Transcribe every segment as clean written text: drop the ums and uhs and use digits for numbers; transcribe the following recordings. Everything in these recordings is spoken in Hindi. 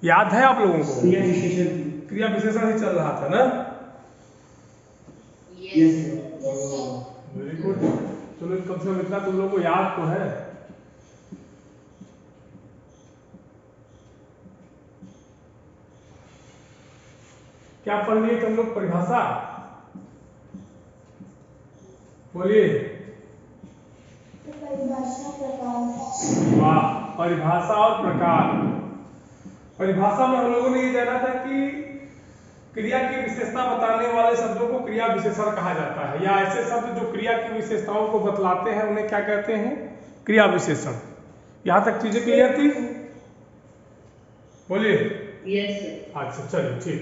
याद है आप लोगों को? क्रिया विशेषण क्रिया विशेषण ही चल रहा था ना? Yes very good. चलो कम से कम इतना तुम लोगों को याद तो है। क्या पढ़ लिए तुम लोग? परिभाषा बोलिए। परिभाषा प्रकार। वाह, परिभाषा और प्रकार। परिभाषा में हम लोगों ने ये जाना था कि क्रिया की विशेषता बताने वाले शब्दों को क्रिया विशेषण कहा जाता है, या ऐसे शब्द जो क्रिया की विशेषताओं को बतलाते हैं उन्हें क्या कहते हैं? क्रिया विशेषण। यहां तक चीजें क्लियर थी? बोलिए। यस अच्छा चलिए ठीक।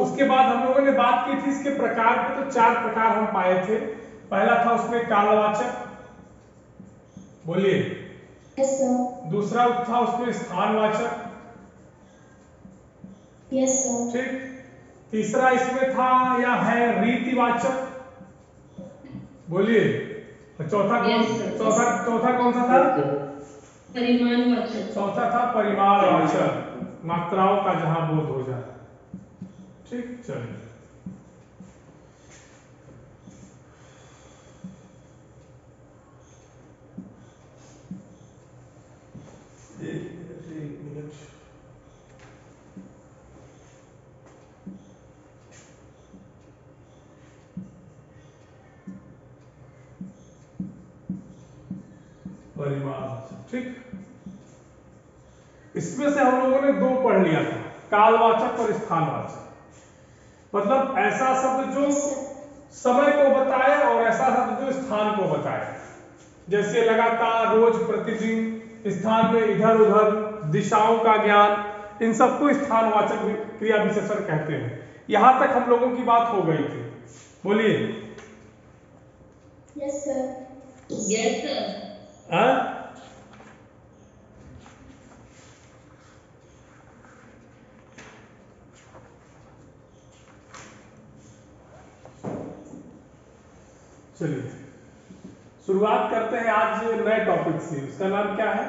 उसके बाद हम लोगों ने बात की थी इसके प्रकार पे, तो 4 प्रकार हम पाए थे। पहला था उसमें कालवाचक, बोलिए। Yes sir. दूसरा था उसमें स्थानवाचक, यस सर। ठीक। तीसरा इसमें था या है रीतिवाचक, बोलिए। और चौथा कौन? चौथा कौन सा था? परिमाणवाचक। चौथा था परिमाणवाचक, मात्राओं का जहां बोध हो जाए। ठीक, चलिए। एक मिनट। परिमाण, ठीक। इसमें से हम लोगों ने 2 पढ़ लिया था, कालवाचक और स्थानवाचक। मतलब ऐसा शब्द जो समय को बताए और ऐसा शब्द जो स्थान को बताए। जैसे लगातार, रोज, प्रतिदिन, स्थान में इधर उधर, दिशाओं का ज्ञान, इन सबको स्थानवाचक क्रिया विशेषण कहते हैं। यहां तक हम लोगों की बात हो गई थी, बोलिए। Yes sir. Yes sir. चलिए शुरुआत करते हैं आज नए टॉपिक से। उसका नाम क्या है?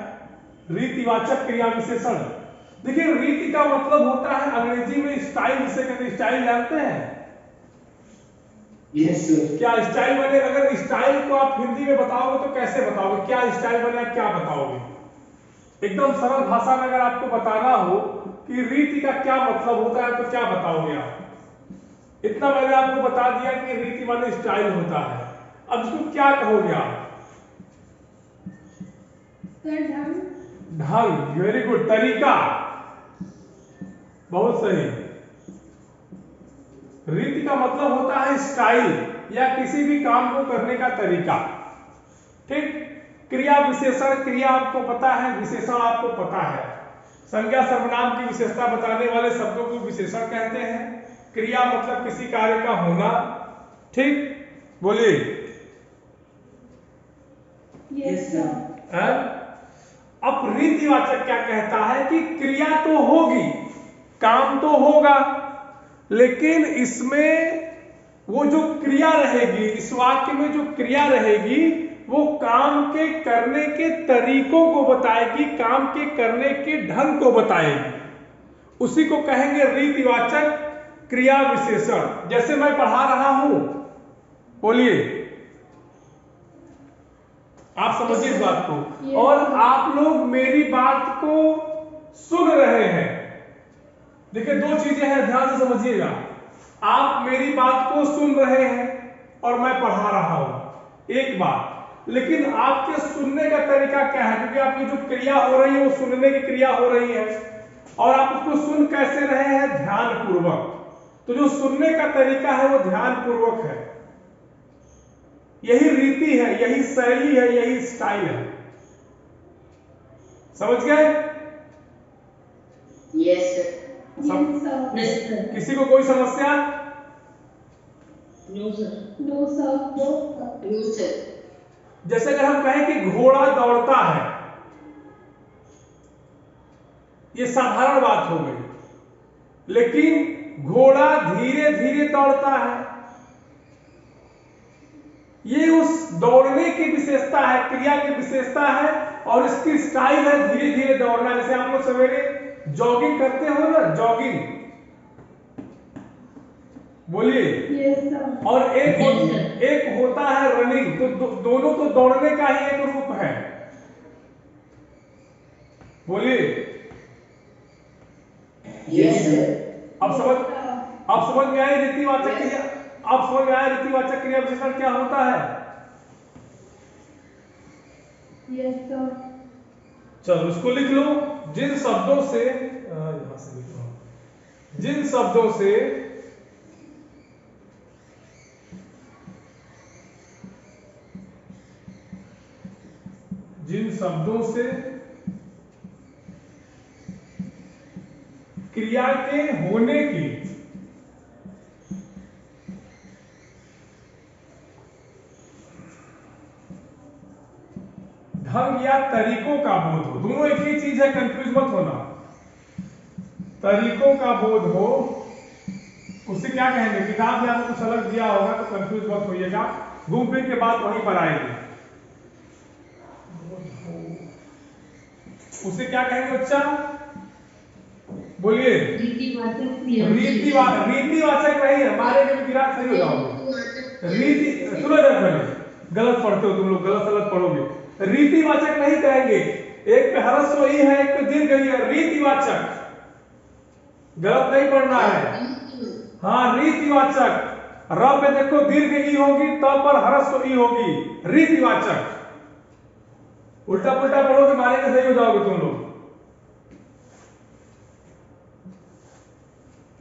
रीतिवाचक क्रिया विशेषण। देखिए, रीति का मतलब होता है अंग्रेजी में स्टाइल, जिसे कहते हैं। स्टाइल जानते हैं? Yes sir. क्या स्टाइल बने? अगर स्टाइल को आप हिंदी में बताओगे तो कैसे बताओगे? क्या स्टाइल बने, आप क्या बताओगे? एकदम सरल भाषा में अगर आपको बताना हो कि रीति का क्या मतलब होता है तो क्या बताओगे आप? इतना मैंने आपको बता दिया कि रीति माने स्टाइल होता है। अब इसको क्या कहोगे आप? ढंग, वेरी गुड। तरीका, बहुत सही। रीति का मतलब होता है स्टाइल या किसी भी काम को करने का तरीका, ठीक। क्रिया विशेषण, क्रिया आपको पता है, विशेषण आपको पता है। संज्ञा सर्वनाम की विशेषता बताने वाले शब्दों को विशेषण कहते हैं। क्रिया मतलब किसी कार्य का होना, ठीक। बोलिए। Yes sir. अब रीतिवाचक क्या कहता है कि क्रिया तो होगी, काम तो होगा, लेकिन इसमें वो जो क्रिया रहेगी, इस वाक्य में जो क्रिया रहेगी वो काम के करने के तरीकों को बताएगी, काम के करने के ढंग को बताएगी। उसी को कहेंगे रीतिवाचक क्रिया विशेषण। जैसे मैं पढ़ा रहा हूं, बोलिए, आप समझिए इस बात को, और आप लोग मेरी बात को सुन रहे हैं। देखिए, 2 चीजें हैं, ध्यान से समझिएगा। आप मेरी बात को सुन रहे हैं और मैं पढ़ा रहा हूं, एक बात। लेकिन आपके सुनने का तरीका क्या है? क्योंकि आपकी जो क्रिया हो रही है वो सुनने की क्रिया हो रही है, और आप उसको सुन कैसे रहे हैं? ध्यान पूर्वक। तो जो सुनने का तरीका है वो ध्यान पूर्वक है। यही रीति है, यही शैली है, यही स्टाइल है। समझ गए? Yes sir. किसी को कोई समस्या? No sir. No sir. No sir. जैसे अगर हम कहें कि घोड़ा दौड़ता है, ये साधारण बात हो गई, लेकिन घोड़ा धीरे धीरे दौड़ता है, ये उस दौड़ने की विशेषता है, क्रिया की विशेषता है, और इसकी स्टाइल है धीरे धीरे दौड़ना। जैसे आप लोग सवेरे जॉगिंग करते हो ना, जॉगिंग, बोलिए। Yes, sir. और Yes, sir. एक होता है रनिंग, तो दोनों तो दौड़ने का ही एक रूप है, बोलिए। Yes, sir. अब समझ में आई रीतिवाचक क्रिया, अब समझ में आया रीतिवाचक क्रिया विशेषण क्या होता है। Yes, sir. चलो इसको लिख लो। जिन शब्दों से यहां से लिख लो, जिन शब्दों से क्रिया के होने की ढंग या तरीकों का बोध हो, दोनों एक ही चीज है, कंफ्यूज मत होना। तरीकों का बोध हो, उससे क्या कहेंगे, किताब में आपको कुछ अलग दिया होगा तो कंफ्यूज मत होइएगा, घूम फिर के बात वहीं पर आएगी। उसे क्या कहेंगे बच्चा, बोलिए। रीतिवाचक क्रिया। रीतिवाचक नहीं, हमारे के विराट सही हो जाओगे। रीति सुनो जरा पहले, गलत पढ़ते हो तुम लोग, गलत गलत पढ़ोगे। रीतिवाचक नहीं कहेंगे, एक पे ह्रस्व ई है, एक पे दीर्घ ई है, रीतिवाचक, गलत नहीं पढ़ना है। हाँ रीतिवाचक, र पे देखो दीर्घ ई होगी, त पर ह्रस्व ई होगी, रीतिवाचक। उल्टा पुल्टा पढ़ोगे मारे के सही हो जाओगे तुम लोग।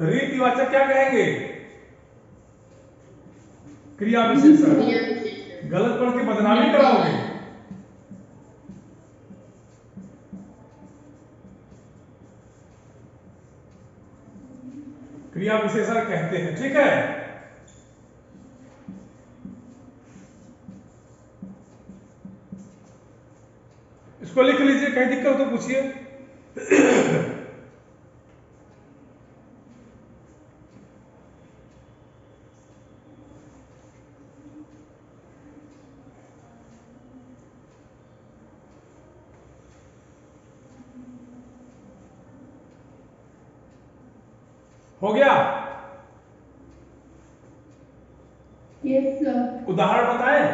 रीतिवाचक क्या कहेंगे, क्रिया विशेषण। गलत पढ़ के बदनामी कराओगे। क्रिया विशेषण कहते हैं, ठीक है। इसको लिख लीजिए, कहीं दिक्कत तो पूछिए। हो गया। Yes, sir. उदाहरण बताएं।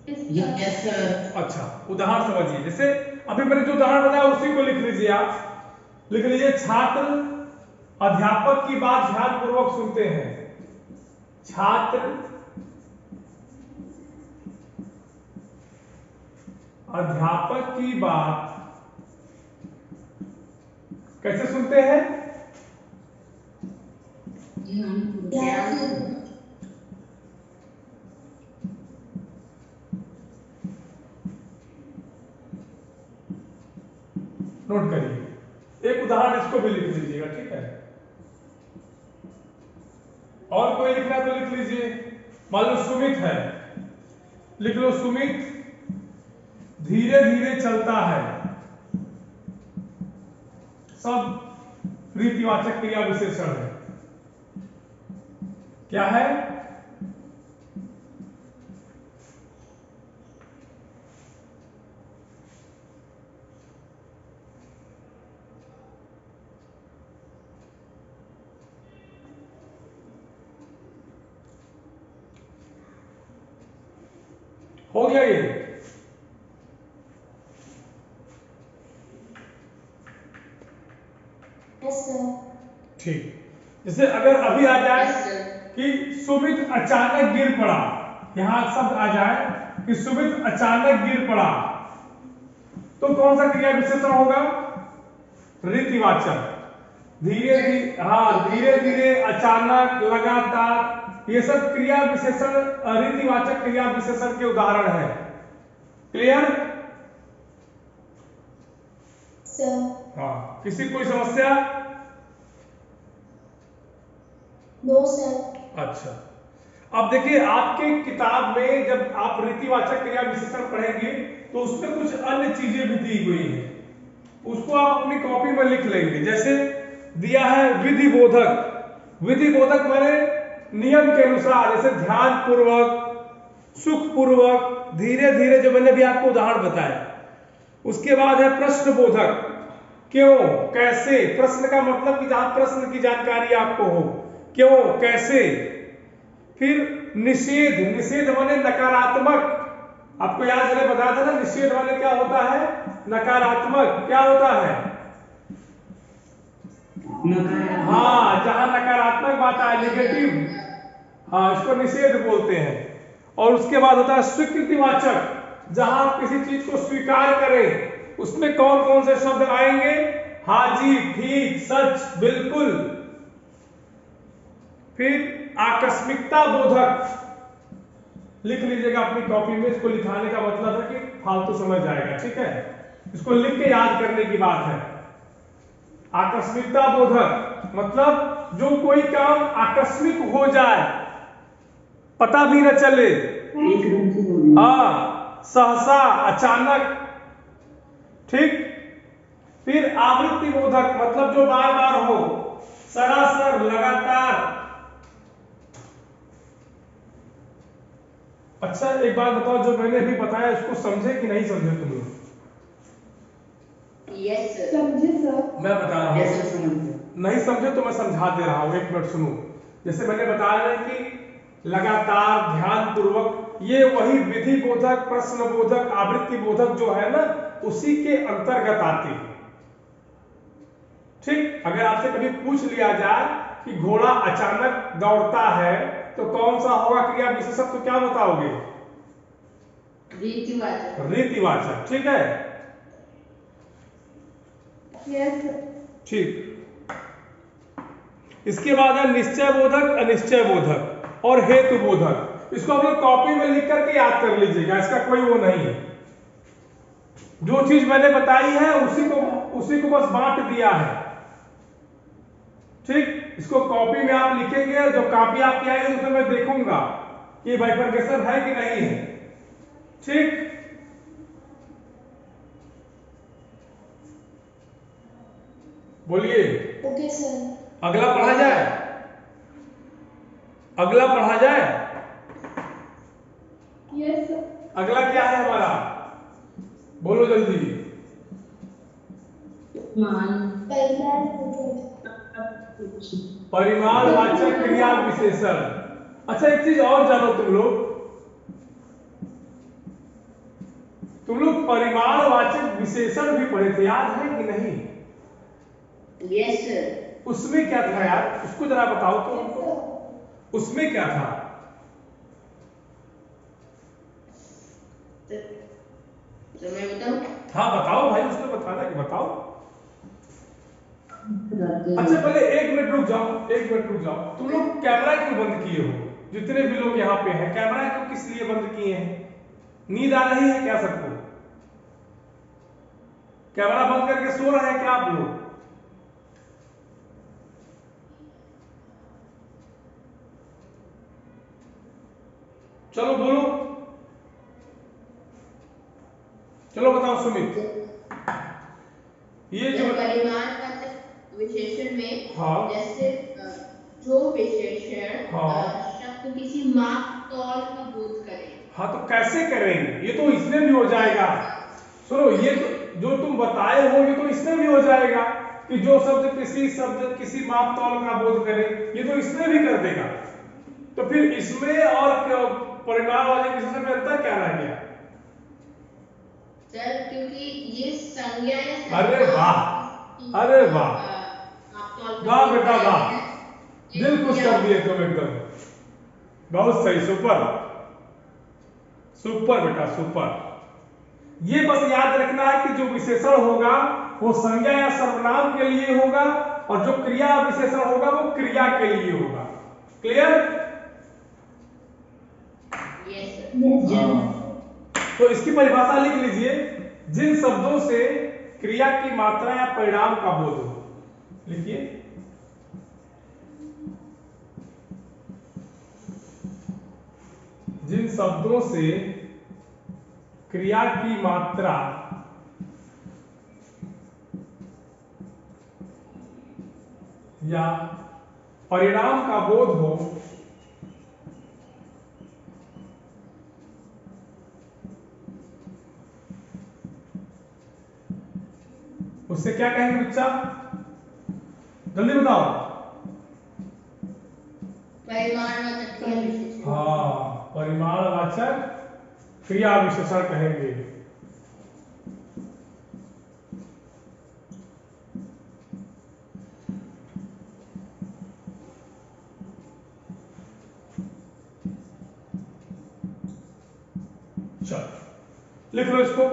Yes, sir. अच्छा उदाहरण समझिए, जैसे अभी मैंने जो उदाहरण बताया उसी को लिख लीजिए। आप लिख लीजिए, छात्र अध्यापक की बात ध्यानपूर्वक सुनते हैं। छात्र अध्यापक की बात कैसे सुनते हैं, नोट करिए। एक उदाहरण इसको भी लिख लीजिएगा, ठीक है। और कोई लिखना है तो लिख लीजिए। मान लो सुमित है, लिख लो सुमित धीरे धीरे चलता है। सब रीतिवाचक क्रिया विशेषण है। क्या है, हो गया ये। Yes, sir. ठीक, जैसे अगर अभी आ जाए कि सुमित अचानक गिर पड़ा, यहां शब्द आ जाए कि सुमित अचानक गिर पड़ा, तो कौन सा क्रिया विशेषण होगा, रीतिवाचक। धीरे धीरे, हाँ धीरे धीरे, अचानक, लगातार, ये सब क्रिया विशेषण, रीतिवाचक क्रिया विशेषण के उदाहरण है। क्लियर। Sir. हाँ, किसी कोई समस्या, No, sir. अच्छा। अब देखिए आपके किताब में जब आप रीतिवाचक क्रिया विशेषण पढ़ेंगे तो उसमें कुछ अन्य चीजें भी दी हुई हैं, उसको आप अपनी कॉपी में लिख लेंगे। जैसे दिया है विधि बोधक, विधि बोधक माने नियम के अनुसार, जैसे ध्यान पूर्वक, सुख पूर्वक, धीरे धीरे, जो मैंने भी आपको उदाहरण बताया। उसके बाद है प्रश्नबोधक। क्यों, कैसे, प्रश्न का मतलब कि जहां प्रश्न की जानकारी आपको हो, क्यों, कैसे। फिर निषेध, निषेध माने नकारात्मक। आपको याद मैंने बताया था ना, निषेध माने क्या होता है, नकारात्मक। क्या होता है, हाँ, जहां नकारात्मक बात आए, नेगेटिव, हाँ, इसको निषेध बोलते हैं। और उसके बाद होता है स्वीकृतिवाचक, जहां आप किसी चीज को स्वीकार करें, उसमें कौन कौन से शब्द आएंगे, हाँ जी, ठीक, सच, बिल्कुल। फिर आकस्मिकता बोधक, लिख लीजिएगा अपनी कॉपी में, इसको लिखाने का मतलब है कि फालतू समझ जाएगा, ठीक है, इसको लिख के याद करने की बात है। आकस्मिकता बोधक मतलब जो कोई काम आकस्मिक हो जाए, पता भी न चले, हाँ, सहसा, अचानक, ठीक। फिर आवृत्ति बोधक मतलब जो बार बार हो, सरासर, लगातार। अच्छा, एक बात बताओ, जो मैंने अभी बताया इसको समझे कि नहीं समझे तुम लोग? Yes sir. समझे सर। मैं बता रहा हूँ, नहीं समझे तो मैं समझा दे रहा हूँ, एक मिनट सुनो। जैसे मैंने बताया है कि लगातार, ध्यान पूर्वक, ये वही विधि बोधक, प्रश्न बोधक, आवृत्ति बोधक जो है ना, उसी के अंतर्गत आती है, ठीक। अगर आपसे कभी पूछ लिया जाए कि घोड़ा अचानक दौड़ता है तो कौन सा होगा क्रिया विशेषण, तो क्या बताओगे, रीतिवाचक। रीतिवाचक, ठीक है, यस सर। ठीक। इसके बाद है निश्चय बोधक, अनिश्चय बोधक और हेतु बोधक। इसको आप लोग कॉपी में लिख करके याद कर लीजिएगा, इसका कोई वो नहीं है। जो चीज मैंने बताई है उसी को बस बांट दिया है, ठीक। इसको कॉपी में आप लिखेंगे, जो कॉपी आपकी आएगी उसमें मैं देखूंगा कि बाइफरकेशन है कि नहीं है, ठीक। बोलिए, ओके सर। अगला पढ़ा जाए, अगला पढ़ा जाए। Yes sir. अगला क्या है हमारा, बोलो जल्दी। परिमाण परिमाणवाचक क्रिया विशेषण। अच्छा, एक चीज और जानो तुम लोग परिमाणवाचक विशेषण भी पढ़े थे, याद है कि नहीं? Yes sir. उसमें क्या था यार, उसको जरा बताओ तो हमको, उसमें क्या था? तो मैं बताऊं? हाँ बताओ भाई, उसमें बताना कि बताओ। अच्छा पहले एक मिनट रुक जाओ, एक मिनट रुक जाओ। तुम लोग कैमरा क्यों बंद किए हो? जितने भी लोग यहाँ पे हैं, कैमरा क्यों, किस लिए बंद किए हैं? नींद आ रही है क्या सबको? कैमरा बंद करके सो रहे हैं क्या आप लोग? चलो बोलो, चलो बताओ सुमित। ये जो परिमाणवाचक विशेषण में, हाँ, जैसे जो विशेषण हाँ, शब्द किसी माप तौल का बोध करे। हाँ तो कैसे करेंगे? ये तो इसमें भी हो जाएगा। सुनो, ये तो जो तुम बताए हो ये तो इसमें भी हो जाएगा कि जो शब्द किसी माप तौल का बोध करे, ये तो इसमें भी कर देगा। तो फिर इसमें और परिमाण वाले विशेषण में अंतर क्या रह गया? सर क्योंकि ये संज्ञा या अरे वाह, अरे वाह, वाह बेटा वाह, दिल खुश कर दिए तुम एकदम, बहुत सही, सुपर सुपर बेटा सुपर। ये बस याद रखना है कि जो विशेषण होगा वो संज्ञा या सर्वनाम के लिए होगा, और जो क्रिया विशेषण होगा वो क्रिया के लिए होगा। क्लियर? तो इसकी परिभाषा लिख लीजिए, जिन शब्दों से क्रिया की मात्रा या परिणाम का बोध हो। लिखिए, जिन शब्दों से क्रिया की मात्रा या परिणाम का बोध हो, उससे क्या कहेंगे बच्चा, जल्दी बताओ। परिमाणवाचक क्रिया विशेषण। हाँ, परिमाणवाचक क्रिया विशेषण कहेंगे। चलो लिख लो इसको।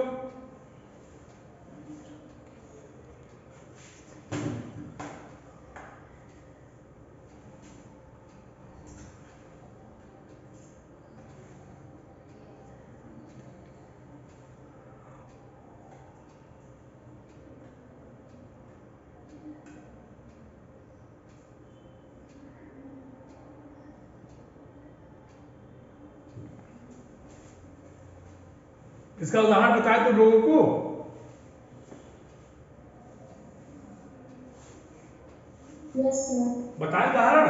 इसका उदाहरण बताए तो लोगों को। Yes, sir. बताए उदाहरण।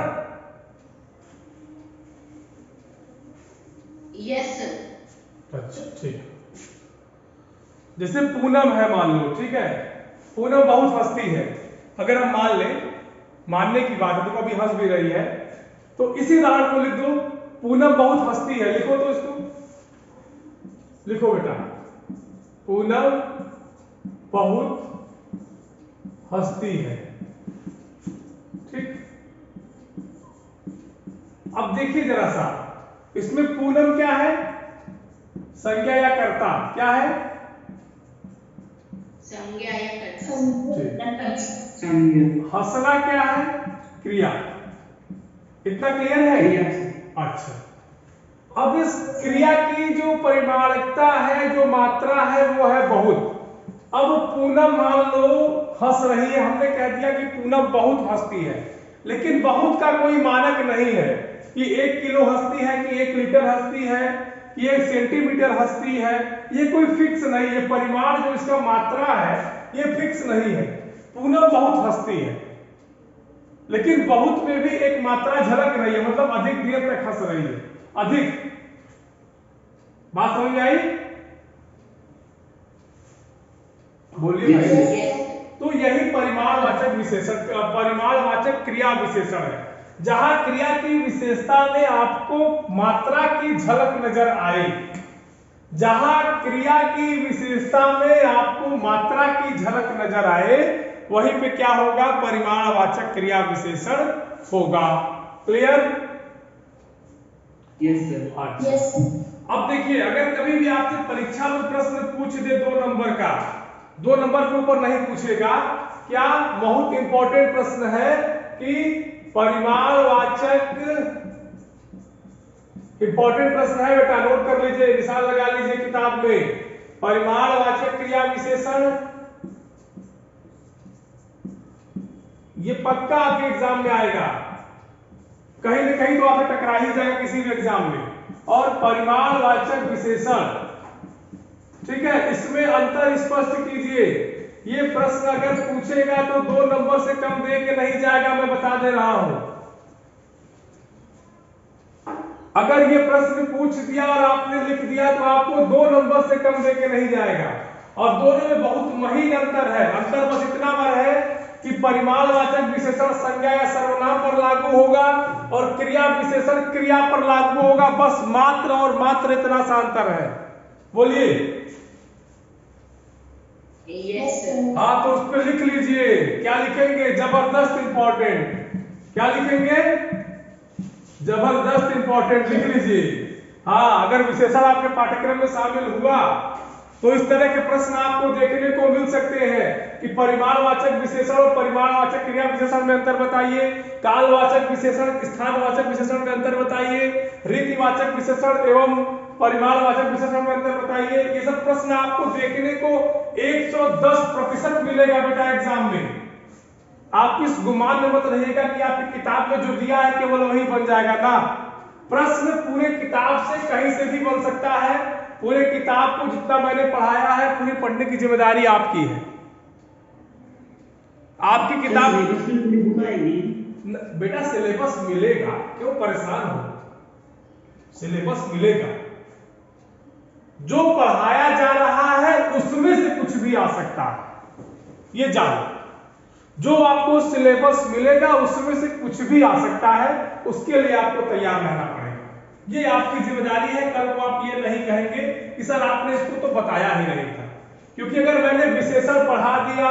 Yes sir. अच्छा ठीक है। जैसे पूनम है मान लो, ठीक है, पूनम बहुत हंसती है। अगर हम मान लें, मानने की बात है, देखो अभी हंस भी रही है, तो इसी उदाहरण को लिख दो, पूनम बहुत हंसती है। लिखो तो इसको, लिखो बेटा, पूनम बहुत हंसती है। ठीक, अब देखिए जरा सा, इसमें पूनम क्या है, संज्ञा या कर्ता, क्या है, संज्ञा या कर्ता। हंसना क्या है, क्रिया। इतना क्लियर है? अच्छा, अब इस क्रिया की जो परिमाणिकता है, जो मात्रा है, वो है बहुत। अब पूनम मान लो हंस रही है, हमने कह दिया कि पूनम बहुत हंसती है, लेकिन बहुत का कोई मानक नहीं है कि 1 किलो हंसती है, कि 1 लीटर हंसती है, कि 1 सेंटीमीटर हंसती है। ये कोई फिक्स नहीं है, परिमाण जो इसका मात्रा है ये फिक्स नहीं है। पूनम बहुत हंसती है, लेकिन बहुत में भी एक मात्रा झलक रही है, मतलब अधिक देर तक हंस रही है, अधिक। बात समझ में आई? बोलिए भाई। तो यही परिमाणवाचक विशेषण, परिमाणवाचक क्रिया विशेषण है, जहां क्रिया की विशेषता में आपको मात्रा की झलक नजर आए। जहां क्रिया की विशेषता में आपको मात्रा की झलक नजर आए, वहीं पे क्या होगा, परिमाणवाचक क्रिया विशेषण होगा। Clear? Yes sir. Yes, sir. अब देखिए, अगर कभी भी आपसे परीक्षा में प्रश्न पूछ दे 2 नंबर का, 2 नंबर के ऊपर नहीं पूछेगा, क्या बहुत इंपॉर्टेंट प्रश्न है कि परिमाणवाचक, इंपॉर्टेंट प्रश्न है बेटा, नोट कर लीजिए, निशान लगा लीजिए किताब में। परिमाणवाचक क्रिया विशेषण, ये पक्का आपके एग्जाम में आएगा, कहीं ना कहीं तो आपसे टकरा ही जाएगा किसी भी एग्जाम में। और परिमाणवाचक विशेषण, ठीक है, इसमें अंतर स्पष्ट कीजिए। ये प्रश्न अगर पूछेगा तो 2 नंबर से कम दे के नहीं जाएगा, मैं बता दे रहा हूं। अगर ये प्रश्न पूछ दिया और आपने लिख दिया तो आपको 2 नंबर से कम दे के नहीं जाएगा। और दोनों में बहुत महीन अंतर है। अंतर बस इतना भर है कि परिमाणवाचक विशेषण संज्ञा या सर्वनाम पर लागू होगा और क्रिया विशेषण क्रिया पर लागू होगा। बस मात्र और मात्र इतना सा अंतर है। बोलिए। Yes sir. हाँ, तो उस पर लिख लीजिए, क्या लिखेंगे, जबरदस्त इंपॉर्टेंट। क्या लिखेंगे, जबरदस्त इंपॉर्टेंट लिख लीजिए। हाँ, अगर विशेषण आपके पाठ्यक्रम में शामिल हुआ तो इस तरह के प्रश्न आपको देखने को मिल सकते हैं कि परिमाणवाचक विशेषण और परिमाणवाचक क्रिया विशेषण में अंतर बताइए, कालवाचक विशेषण स्थानवाचक विशेषण में अंतर बताइए, रीतिवाचक विशेषण एवं परिमाणवाचक विशेषण में अंतर बताइए। ये सब प्रश्न आपको देखने को 110% मिलेगा बेटा एग्जाम में। आप इस गुमान में मत रहिएगा कि आपकी किताब में जो दिया है केवल वही बन जाएगा ना। प्रश्न पूरे किताब से कहीं से भी बन सकता है। पूरे किताब को जितना मैंने पढ़ाया है, पूरी पढ़ने की जिम्मेदारी आपकी है। आपकी किताब बेटा सिलेबस मिलेगा, क्यों परेशान हो, सिलेबस मिलेगा। जो पढ़ाया जा रहा है उसमें से कुछ भी आ सकता है। ये जान, जो आपको सिलेबस मिलेगा उसमें से कुछ भी आ सकता है, उसके लिए आपको तैयार रहना पड़ेगा। ये आपकी जिम्मेदारी है। कल को आप ये नहीं कहेंगे कि सर आपने इसको तो बताया ही नहीं था, क्योंकि अगर मैंने विशेषण पढ़ा दिया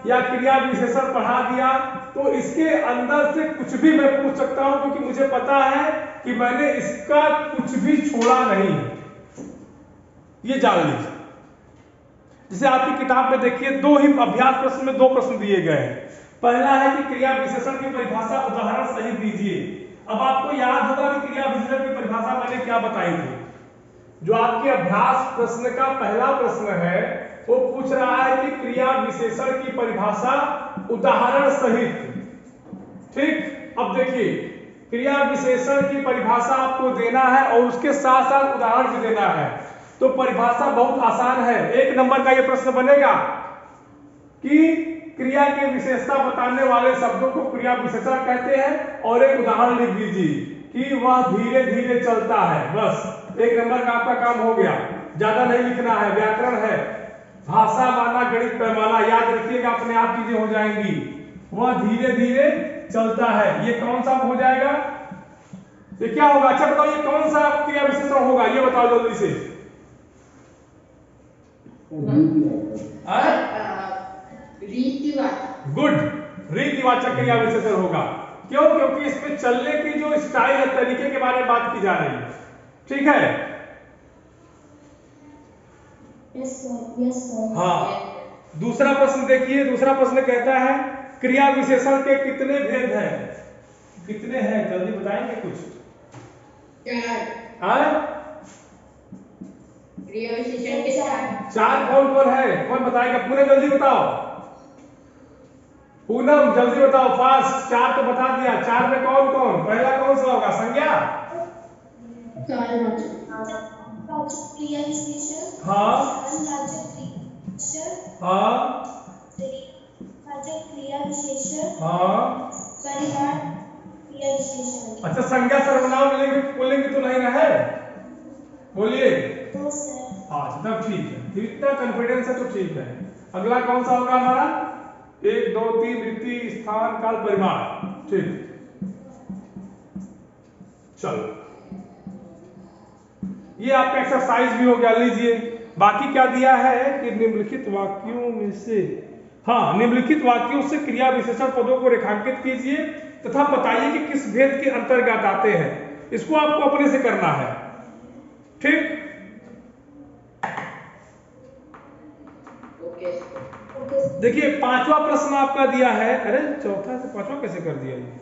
या क्रिया विशेषण पढ़ा दिया तो इसके अंदर से कुछ भी मैं पूछ सकता हूं, क्योंकि मुझे पता है कि मैंने इसका कुछ भी छोड़ा नहीं है। ये जान लीजिए। जैसे आपकी किताब में देखिए दो ही अभ्यास प्रश्न में दो प्रश्न दिए गए हैं। पहला है कि क्रिया विशेषण की परिभाषा उदाहरण सहित दीजिए। अब आपको याद होगा कि क्रिया विशेषण की परिभाषा मैंने क्या बताई थी। जो आपके अभ्यास प्रश्न का पहला प्रश्न है वो पूछ रहा है कि क्रिया विशेषण की परिभाषा उदाहरण सहित। ठीक, अब देखिए क्रिया विशेषण की परिभाषा आपको देना है और उसके साथ साथ उदाहरण भी देना है। तो परिभाषा बहुत आसान है। एक नंबर का यह प्रश्न बनेगा कि क्रिया की विशेषता बताने वाले शब्दों को क्रिया विशेषण कहते हैं, और एक उदाहरण लिख दीजिए कि वह धीरे धीरे चलता है। बस एक नंबर का आपका काम हो गया, ज्यादा नहीं लिखना है। व्याकरण है, भाषा माना गणित पैमाना, याद रखिएगा, अपने आप चीजें हो जाएंगी। वह धीरे धीरे चलता है, ये कौन सा हो जाएगा, ये क्या होगा? अच्छा बताओ ये कौन सा क्रिया विशेषण होगा, ये बताओ जल्दी से। रीतिवाचक। गुड, रीतिवाचक क्रिया विशेषण होगा। क्यों? क्योंकि इसमें चलने की जो स्टाइल है, तरीके के बारे में बात की जा रही है। ठीक है? Yes sir. Yes sir. हाँ। दूसरा प्रश्न देखिए, दूसरा प्रश्न कहता है क्रिया विशेषण के कितने भेद हैं? कितने हैं जल्दी बताएंगे कुछ? 4। क्रिया विशेषण के 4। 4 कौन कौन है? कौन बताएगा? पूरे जल्दी बताओ। पूनम जल्दी बताओ, फास्ट। 4 तो बता दिया। 4 में कौन कौन? पहला कौन सा होगा? संज्ञा। वाचक क्रिया विशेषण। हाँ वाचक क्रिया विशेषण। हाँ वाचक क्रिया विशेषण। हाँ। परिमाण क्रिया विशेषण। अच्छा, संज्ञा सर्वनाम बोलेंगे तो नहीं ना है? बोलिए। तो सर। हाँ तब ठीक है, इतना कॉन्फिडेंस है तो ठीक है। अगला कौन सा होगा हमारा? 1 2 3 रीति, स्थान, काल, परिमाण। ठीक, चलो ये आपका एक्सरसाइज भी हो गया, लीजिए। बाकी क्या दिया है कि निम्नलिखित वाक्यों में से, हाँ, निम्नलिखित वाक्यों से क्रिया विशेषण पदों को रेखांकित कीजिए तथा बताइए कि किस भेद के अंतर्गत आते हैं। इसको आपको अपने से करना है। ठीक, देखिए पांचवा प्रश्न आपका दिया है। अरे चौथा से पांचवा कैसे कर दिया ये?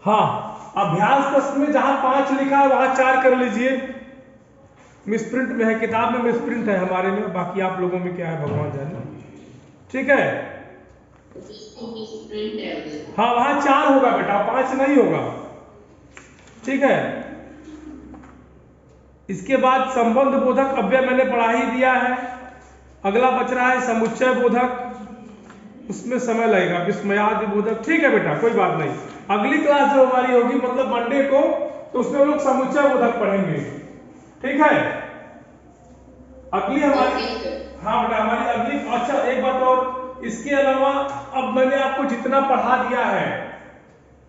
हाँ, अभ्यास प्रश्न में जहां 5 लिखा है वहां 4 कर लीजिए। मिसप्रिंट में है, किताब में मिसप्रिंट है, हमारे में बाकी आप लोगों में क्या है भगवान जाने। ठीक है? हाँ वहां 4 होगा बेटा, 5 नहीं होगा। ठीक है? इसके बाद संबंध बोधक अव्यय मैंने पढ़ा ही दिया है। अगला बच रहा है समुच्चय बोधक, उसमें समय लगेगा। विस्मयादि बोधक। ठीक है बेटा, कोई बात नहीं। अगली क्लास जो हमारी होगी मतलब मंडे को, तो उसमें हम लोग समुच्चय बोधक पढ़ेंगे। ठीक है? अगली हमारी, हाँ बेटा हमारी अगली। अच्छा एक बात और, इसके अलावा अब मैंने आपको जितना पढ़ा दिया है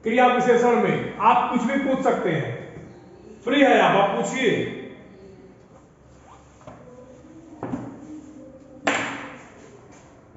क्रिया विशेषण में, आप कुछ भी पूछ सकते हैं। फ्री है आप पूछिए।